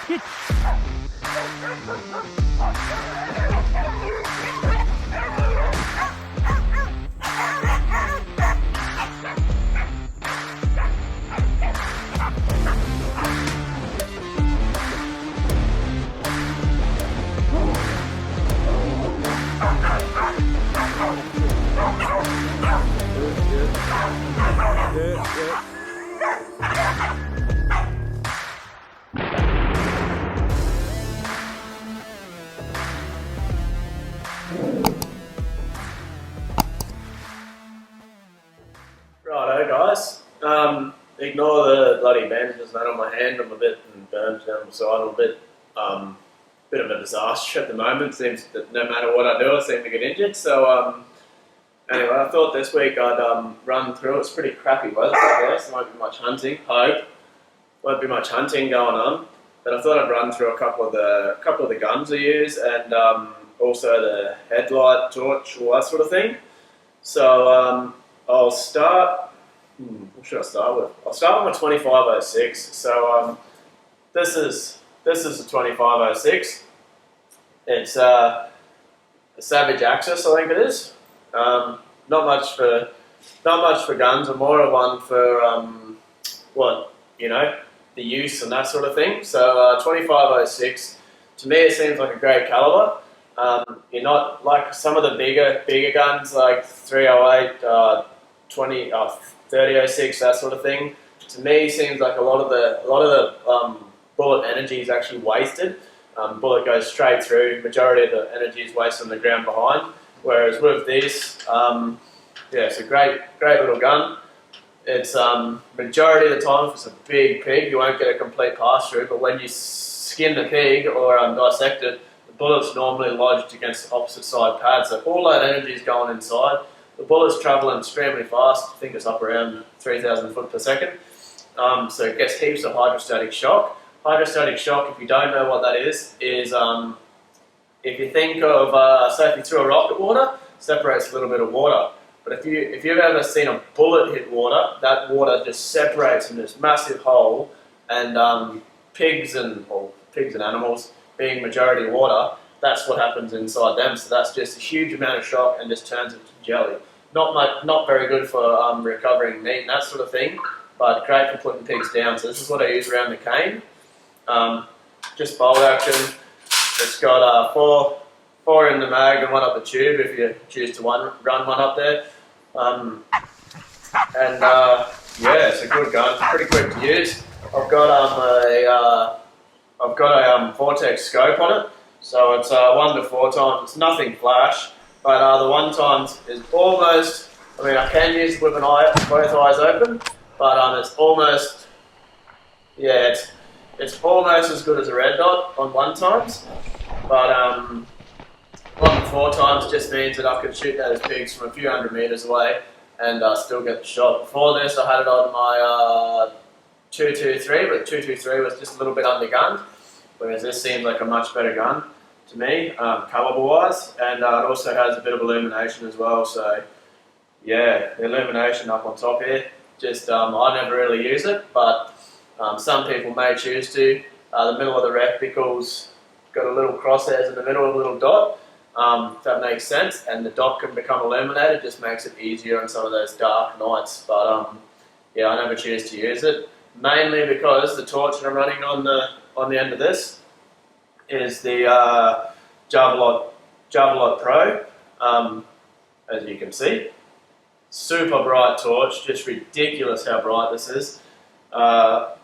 Hit. Righto, guys. Ignore the bloody bandages made on my hand. I'm a bit burned down the side a little bit. Bit of a disaster at the moment. Seems that no matter what I do, I seem to get injured. So anyway, I thought this week I'd run through. It's pretty crappy weather out there, so won't be much hunting. Hope won't be much hunting going on. But I thought I'd run through a couple of the guns I use and also the headlight, torch, all that sort of thing. So I'll start. What should I start with? I'll start with my 2506. So this is the 2506. It's a Savage Axis, I think it is. Not much for guns, or more of one for the use and that sort of thing. So 2506, to me it seems like a great caliber. You're not like some of the bigger guns like 308, 3006, that sort of thing. To me, seems like a lot of the bullet energy is actually wasted. Bullet goes straight through. Majority of the energy is wasted on the ground behind. Whereas with this, it's a great little gun. It's majority of the time, if it's a big pig, you won't get a complete pass through. But when you skin the pig or dissect it, the bullet's normally lodged against the opposite side pad. So all that energy is going inside. The bullet's travelling extremely fast. I think it's up around 3,000 foot per second. So it gets heaps of hydrostatic shock. Hydrostatic shock, if you don't know what that is if you think of, say if you threw a rock at water, separates a little bit of water. But if you've ever seen a bullet hit water, that water just separates in this massive hole, and pigs and animals being majority water, that's what happens inside them. So that's just a huge amount of shock and just turns it to jelly. Not very good for recovering meat and that sort of thing, but great for putting pigs down. So this is what I use around the cane. Just bolt action. It's got four in the mag and one up the tube if you choose to run one up there. It's a good gun. It's pretty quick to use. I've got a Vortex scope on it, so it's 1 to 4 times. It's nothing flash, but the 1 times is almost. I mean, I can use it with both eyes open, but it's almost. Yeah, it's almost as good as a red dot on 1 times, but 1 to 4 times just means that I can shoot those pigs from a few hundred meters away and still get the shot. Before this, I had it on my 223, but 223 was just a little bit undergunned, whereas this seems like a much better gun to me, caliber-wise, and it also has a bit of illumination as well. So yeah, the illumination up on top here. Just I never really use it, but some people may choose to. The middle of the reticle's got a little crosshairs in the middle of a little dot. If that makes sense, and the dot can become illuminated, just makes it easier on some of those dark nights. But I never choose to use it, mainly because the torch that I'm running on the end of this is the Javelot Pro, as you can see. Super bright torch, just ridiculous how bright this is. I've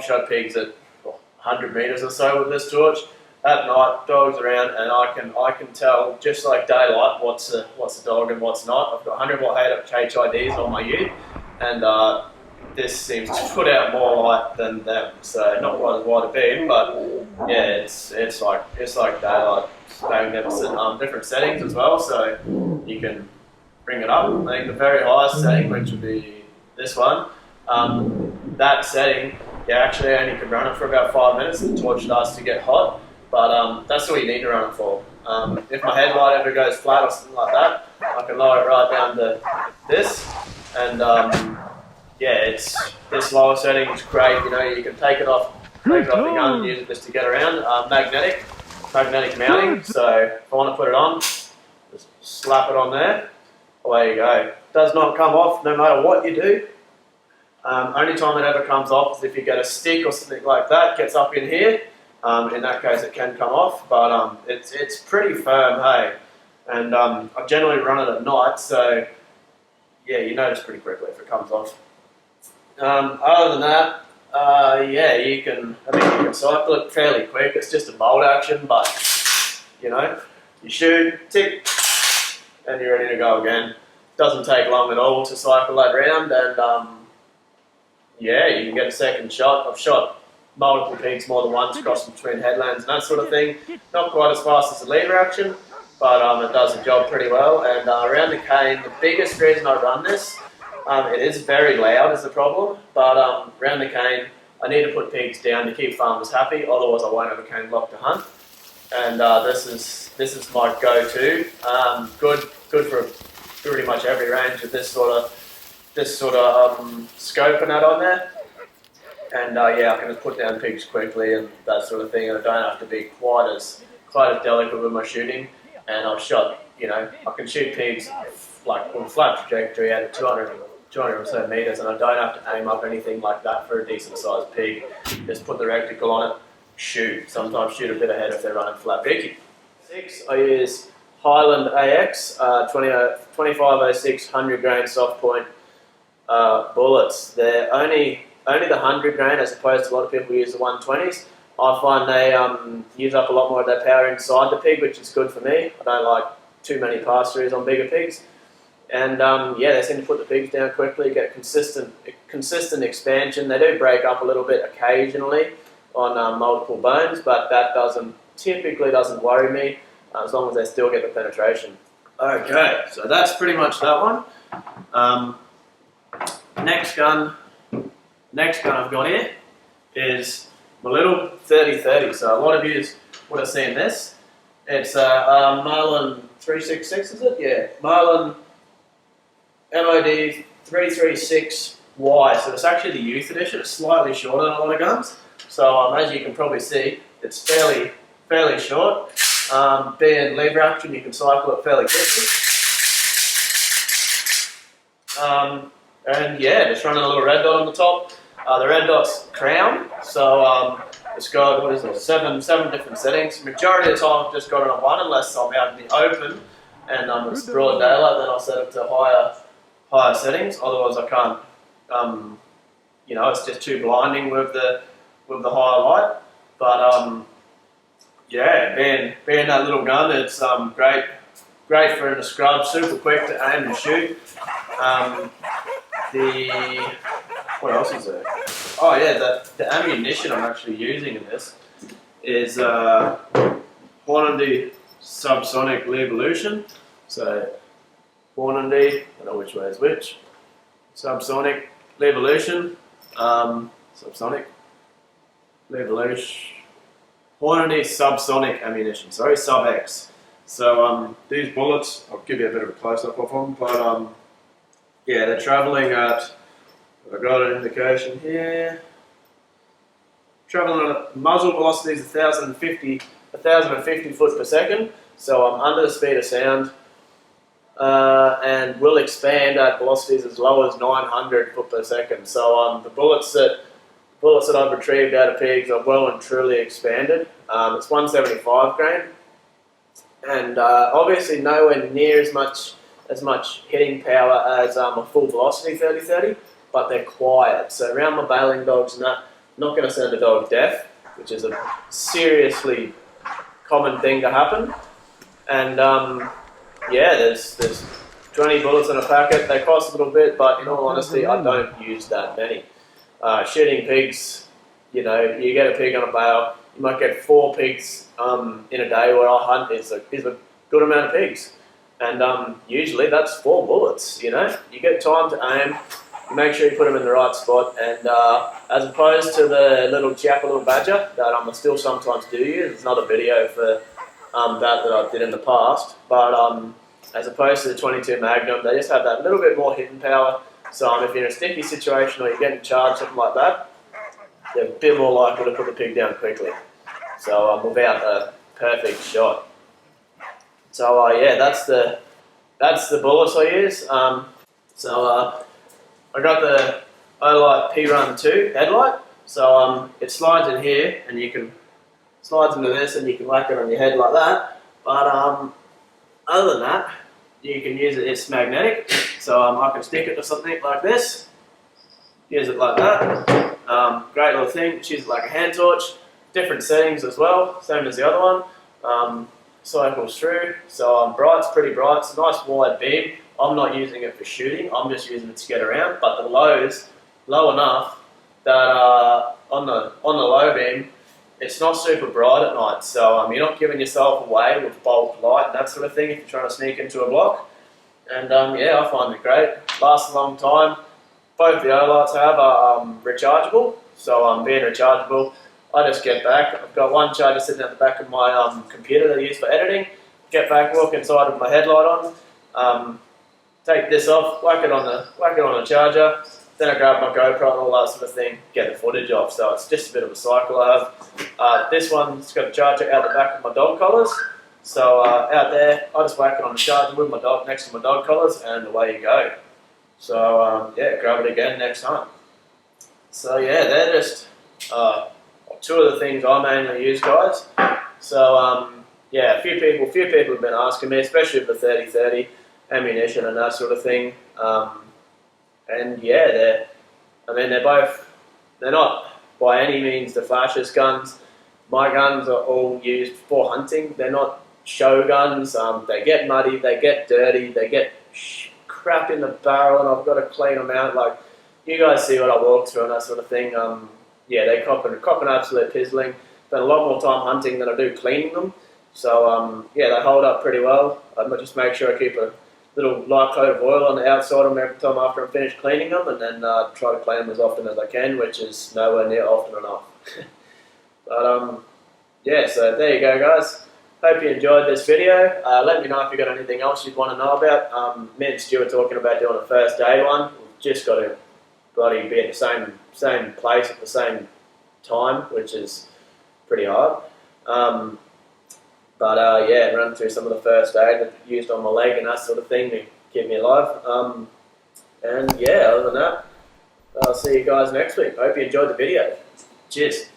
shot pigs at 100 meters or so with this torch. At night, dogs around, and I can tell just like daylight what's a dog and what's not. I've got 100 watt HIDs on my ute, and this seems to put out more light than them. So not quite as wide a beam, but yeah, it's like daylight. Different settings as well, so you can bring it up. I think the very highest setting, which would be this one, that setting, you actually only can run it for about 5 minutes. The torch starts to get hot. But that's all you need to run it for. If my headlight ever goes flat or something like that, I can lower it right down to this. And this lower setting is great. You can take it off take it off the gun and use it just to get around. Magnetic mounting. So if I want to put it on, just slap it on there. Away you go. Does not come off no matter what you do. Only time it ever comes off is if you get a stick or something like that, gets up in here. In that case it can come off, but it's pretty firm, hey. And I generally run it at night, so yeah, you notice pretty quickly if it comes off. Other than that, yeah, you can cycle it fairly quick. It's just a bolt action, but you know, you shoot, tick, and you're ready to go again. Doesn't take long at all to cycle that round, and yeah, you can get a second shot. I've shot multiple pigs more than once, crossing between headlands and that sort of thing. Not quite as fast as the lever action, but it does the job pretty well. And around the cane, the biggest reason I run this, it is very loud is the problem, but around the cane, I need to put pigs down to keep farmers happy, otherwise I won't have a cane block to hunt. And this is my go-to. Good for pretty much every range with this sort of scope and that on there. And yeah, I can just put down pigs quickly and that sort of thing, and I don't have to be quite as delicate with my shooting. And I've shot, you know, I can shoot pigs like on a flat trajectory out at 200 or so meters, and I don't have to aim up anything like that for a decent sized pig. Just put the reticle on it, shoot. Sometimes shoot a bit ahead if they're running flat Vicky. 6, I use Highland AX 2506 100 grain soft point bullets. They're only the 100 grain, as opposed to a lot of people use the 120s. I find they use up a lot more of their power inside the pig, which is good for me. I don't like too many pass-throughs on bigger pigs. And yeah, they seem to put the pigs down quickly, get consistent expansion. They do break up a little bit occasionally on multiple bones, but that typically doesn't worry me, as long as they still get the penetration. Okay, so that's pretty much that one. Next gun I've got here is my little 30-30. So a lot of you would have seen this. It's a Marlin 366, is it? Yeah, Marlin MOD 336Y. So it's actually the youth edition. It's slightly shorter than a lot of guns. So as you can probably see, it's fairly short. Being lever action, you can cycle it fairly quickly. And yeah, just running a little red dot on the top. The red dot's crown, so it's got, what is it, seven different settings. Majority of the time I've just got it on one, unless I'm out in the open and it's broad daylight, then I'll set it to higher settings. Otherwise I can't, you know, it's just too blinding with the higher light. But yeah, being that little gun, it's great for in the scrub, super quick to aim and shoot. What else is there? Oh yeah, the ammunition I'm actually using in this is Hornady Subsonic Levolution. So Hornady, I don't know which way is which. Subsonic Levolution, Subsonic Levolution, Hornady Subsonic Ammunition. Sorry, Sub X. So these bullets, I'll give you a bit of a close up of them, but yeah, they're travelling at, I've got an indication here, travelling at muzzle velocities 1,050 foot per second, so I'm under the speed of sound, and will expand at velocities as low as 900 foot per second. So the bullets that I've retrieved out of pigs are well and truly expanded. It's 175 grain, and obviously nowhere near as much hitting power as a full velocity 30-30, but they're quiet. So around my bailing dogs and that, I'm not going to send a dog deaf, which is a seriously common thing to happen. And yeah, there's 20 bullets in a packet. They cost a little bit, but in all honesty, I don't use that many. Shooting pigs, you know, you get a pig on a bail, you might get 4 pigs in a day where I hunt is a good amount of pigs. And usually that's 4 bullets, you know. You get time to aim, you make sure you put them in the right spot, and as opposed to the little Jackalope Badger that I still sometimes do use, there's another video for that I did in the past, but as opposed to the 22 Magnum, they just have that little bit more hitting power. So if you're in a sticky situation or you're getting charged, something like that, they're a bit more likely to put the pig down quickly. So without a perfect shot. So yeah, that's the bullets I use. I got the Olight P-Run 2 headlight. So it slides in here, and you can slides into this, and you can whack it on your head like that. But other than that, you can use it. It's magnetic, so I can stick it to something like this. Use it like that. Great little thing. Use it like a hand torch. Different settings as well, same as the other one. Cycles through. So bright's pretty bright. It's a nice wide beam. I'm not using it for shooting. I'm just using it to get around. But the low's low enough that on the low beam, it's not super bright at night. So you're not giving yourself away with bulk light and that sort of thing if you're trying to sneak into a block. And yeah, I find it great. Lasts a long time. Both the Olights I have are rechargeable. So being rechargeable, I just get back. I've got one charger sitting at the back of my computer that I use for editing. Get back, walk inside with my headlight on. Take this off, whack it on the charger. Then I grab my GoPro and all that sort of thing, get the footage off. So it's just a bit of a cycle I have. This one's got a charger out the back of my dog collars. So out there, I just whack it on the charger with my dog next to my dog collars, and away you go. So yeah, grab it again next time. So yeah, they're just two of the things I mainly use, guys. So yeah, a few people have been asking me, especially with the 30-30 ammunition and that sort of thing. And yeah, they're not by any means the flashiest guns. My guns are all used for hunting. They're not show guns. They get muddy, they get dirty, they get crap in the barrel, and I've got to clean them out. Like, you guys see what I walk through and that sort of thing. Yeah, they cop an absolute pizzling. Spend a lot more time hunting than I do cleaning them. So yeah, they hold up pretty well. I just make sure I keep a little light coat of oil on the outside of them every time after I'm finished cleaning them, and then try to clean them as often as I can, which is nowhere near often enough. But yeah, so there you go, guys. Hope you enjoyed this video. Let me know if you've got anything else you'd want to know about. Me and Stu were talking about doing a first aid one. We've just got to bloody be at the same place at the same time, which is pretty hard. But yeah, run through some of the first aid that I used on my leg and that sort of thing to keep me alive. And yeah, other than that, I'll see you guys next week. Hope you enjoyed the video. Cheers.